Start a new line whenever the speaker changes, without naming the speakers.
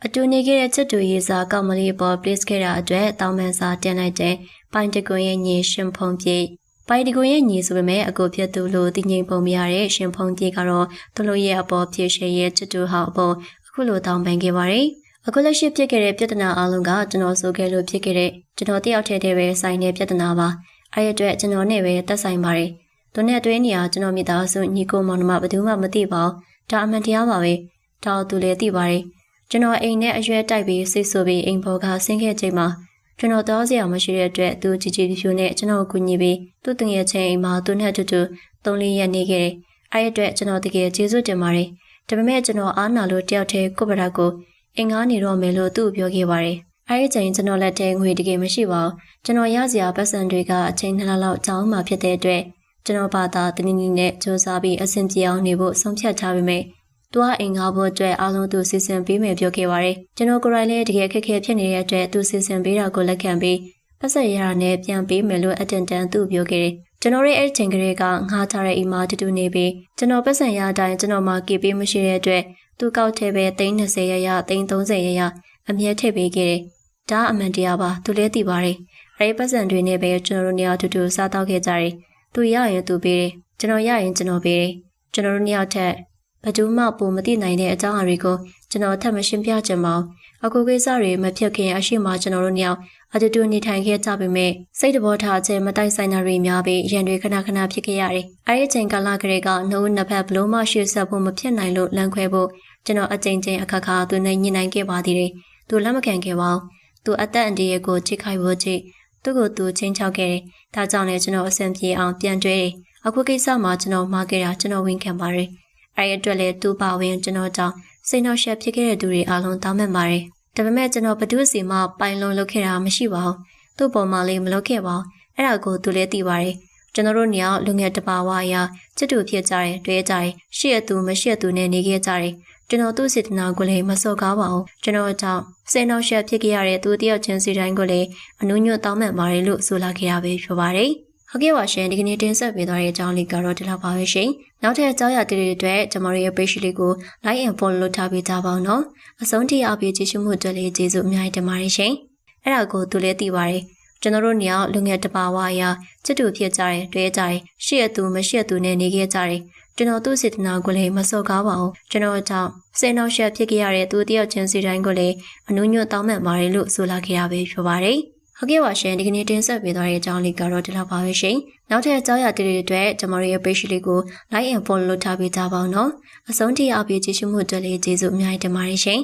အတူနေခဲ့တဲ့ချစ်တူရေးစာကောက်မလေးပေါ် place ခဲ့တာအတွက်တောင်းပန်စာတင်လိုက်တဲ့ပိုင်တကွန်ရဲ့ညီရှင်ဖုံပြေပိုင်တကွန်ရဲ့ညီဆိုပေမဲ့အကိုဖြစ်သူလို့သိငြိမ်ပုံမရတဲ့ရှင်ဖုံပြေကတော့သူတို့ရဲ့အပေါ်ဖြည့်ရှင်းရဲ့ချစ်တူဟောက်အပေါ်အခုလိုတောင်းပန်ခဲ့ပါတယ်အခုလက်ရှိဖြစ်ခဲ့တဲ့ပြဿနာအလုံးကကျွန်တော်ဆိုခဲ့လို့ဖြစ်ခဲ့တဲ့ကျွန်တော်တယောက်တည်းတည်းပဲဆိုင်တဲ့ပြဿနာပါအဲ့ဒီအတွက်ကျွန်တော်နဲ့ပဲတက်ဆိုင်ပါတယ်သူနဲ့တွဲနေရကျွန်တော်မိသားစုညီကိုမောင်နှမဘယ်သူမှမသိပါဘူးဒါအမှန်တရားပါပဲဒါသူလည်းသိပါတယ်ကျွန်တော်အိမ်နဲ့အရွယ်တိုက်ပြီးစိတ်ဆိုးပြီးအိမ်ပေါ်ကဆင်းခဲ့ချိန်မှာကျွန်တော်တော့စရာမရှိတဲ့အတွက်သူကြည်ကြည်ဖြူနဲ့ကျွန်တော်ကိုကူညီပြီးသူ့တငယ်ချင်းအိမ်မှာသူနဲ့အတူတူ3-4 ရက်နေခဲ့တယ်အဲ့ဒီအတွက်ကျွန်တော်တကယ်ကျေးဇူးတင်ပါတယ်ဒါပေမဲ့ကျွန်တော်အားနာလို့တယောက်တည်းကိုပဒါကိုအင်္ဂါနေတော့မယ်လို့သူ့ပြောခဲ့ပါတယ်အဲ့ဒီချိန်ကျွန်တော်လက်ထဲငွေတကယ်မရှိပါဘူးကျွန်တော်ရစရာပတ်စံတွေကအချိန်2လလောက်ကြာအောင်မှဖြစ်တဲ့အတွက်ကျွန်တော်ဘာသာတနည်းနည်းနဲ့စူးစမ်းပြီးအဆင်ပြေအောင်နေဖို့ဆုံးဖြတ်ထားပေမဲ့သူကအင်္ဂါဘို့အတွက်အားလုံးသူစီစဉ်ပေးမယ်ပြောခဲ့ပါတယ်ကျွန်တော်ကိုယ်တိုင်လည်းတကယ်ခက်ခဲဖြစ်နေတဲ့အတွက်သူစီစဉ်ပေးတာကိုလက်ခံပြီးပတ်ဆက်ရတာနဲ့ပြန်ပေးမယ်လို့အတန်တန်သူပြောခဲ့တယ်ကျွန်တော်ရဲ့အဲ့ချိန်ကလေးကငှားထားတဲ့အိမ်မှာတူနေပြီးကျွန်တော်ပတ်ဆက်ရတဲ့အတိုင်းကျွန်တော်မှကေပေးမရှိတဲ့အတွက်သူကောက်ထဲပဲ320ရ330ရအမြဲထည့်ပေးခဲ့တယ်ဒါအမှန်တရားပါသူလည်းသိပါတယ်အဲ့ဒီပတ်စံတွေနဲ့ပဲကျွန်တော်တို့နေရာတူတူစားတော့ခဲ့ကြတယ်သူရရင်သူပေးတယ်ကျွန်တော်ရရင်ကျွန်တော်ပေးတယ်ကျွန်တော်တို့နေရာထက်ဘယ်သူမှပုံမသိနိုင်တဲ့အကြောင်းအရာတွေကိုကျွန်တော်ထပ်မရှင်းပြချင်ပါဘူးအခုကိစ္စတွေမဖြစ်ခင်အရှိမကျွန်တော်တို့နေရာအတူတူနေထိုင်ခဲ့ကြပေမဲ့စိတ်တဘောထားခြင်းမတိုက်ဆိုင်တာတွေများပြီးရန်တွေခဏခဏဖြစ်ခဲ့ရတယ်အဲ့ဒီအချိန်ကာလကလေးကနှုတ်နှစ်ဖက်ဘလို့မှရှေ့ဆက်ဖို့မဖြစ်နိုင်လို့လမ်းခွဲဖို့ကျွန်တော်အကြိမ်ကြိမ်အခါခါသူနဲ့ညှိနှိုင်းခဲ့ပါသေးတယ်သူလက်မခံခဲ့ပါဘူးသူအသက်အန္တရာယ်ကိုချိတ်ခိုက်ဖို့ချိတ်သူ့ကိုသူချင်းချောက်ခဲ့တယ်ဒါကြောင့်လည်းကျွန်တော်အဆင်ပြေအောင်ပြန်တွေးတယ်အခုကိစ္စမှာကျွန်တော်မှားခဲ့တာကျွန်တော်ဝန်ခံပါတယ်အဲ့ဒီအတွက်လည်းသူ့ပါဝင်ကျွန်တော်ကြောင့်စိတ်နှောက်ယှက်ဖြစ်ခဲ့တဲ့သူတွေအားလုံးတောင်းပန်ပါတယ်ဒါပေမဲ့ကျွန်တော်ဘသူစီမှပိုင်လုံးလုပ်ခဲ့တာမရှိပါဘူးသူ့ပုံမှန်လေးမလုပ်ခဲ့ပါဘူးအဲ့ဒါကိုသူလည်းသိပါတယ်ကျွန်တော်တို့ညောင်လူငယ်တပါဝါအရာချစ်တူဖြစ်ကြတယ်တွေ့ကြတယ်ရှေ့အသူမရှိအသူနဲ့နေခဲ့ကြတယ်ကျွန်တော်သူ့စေတနာကိုလည်းမစော်ကားပါဘူးကျွန်တော်ကြောင့်စိတ်နှောက်ယှက်ဖြစ်ခဲ့ရတဲ့သူတယောက်ချင်းစီတိုင်းကိုလည်းအနုညွတ်တောင်းပန်ပါတယ်လို့ဆိုလာခဲ့ရပဲဖြစ်ပါတယ်ဟုတ်ကဲ့ပါရှင်ဒီကနေ့တင်ဆက်ပေးသွားတဲ့အကြောင်းလေးကတော့ဒီလောက်ပါပဲရှင်နောက်ထပ်အကြောင်းအရာတွေအတွက်ကျွန်တော်ရဲ့ page လေးကို like and follow လုပ်ထားပေးကြပါဦးနော်အဆုံးထိအားပေးကြည့်ရှုမှုအတွက်လေးကျေးဇူးအများကြီးတင်ပါတယ်ရှင်အဲ့ဒါကိုသူလည်းသိပါတယ်ကျွန်တော်တို့ညောင်လူငယ်တပါဝါအရာချစ်တူဖြစ်ကြတယ်တွေ့ကြတယ်ရှေ့အသူမရှိအသူနဲ့နေခဲ့ကြတယ်ကျွန်တော်သူ့စေတနာကိုလည်းမစော်ကားပါဘူးကျွန်တော်ကြောင့်စိတ်နှောက်ယှက်ဖြစ်ခဲ့ရတဲ့သူတယောက်ချင်းစီတိုင်းကိုလည်းအနုညွတ်တောင်းပန်ပါတယ်လို့ဆိုလာခဲ့ရပဲဖြစ်ပါတယ်ဟုတ်ကဲ့ပါရှင်ဒီကနေ့တင်ဆက်ပေးသွားတဲ့အကြောင်းလေးကတော့ဒီလောက်ပါပဲရှင်နောက်ထပ်အကြောင်းအရာတွေအတွက်ကျွန်တော်ရဲ့ page လေးကို like and follow လုပ်ထားပေးကြပါဦးနော်အဆုံးထိအားပေးကြည့်ရှုမှုအတွက်လေးကျေးဇူးအများကြီးတင်ပါတယ်ရှင်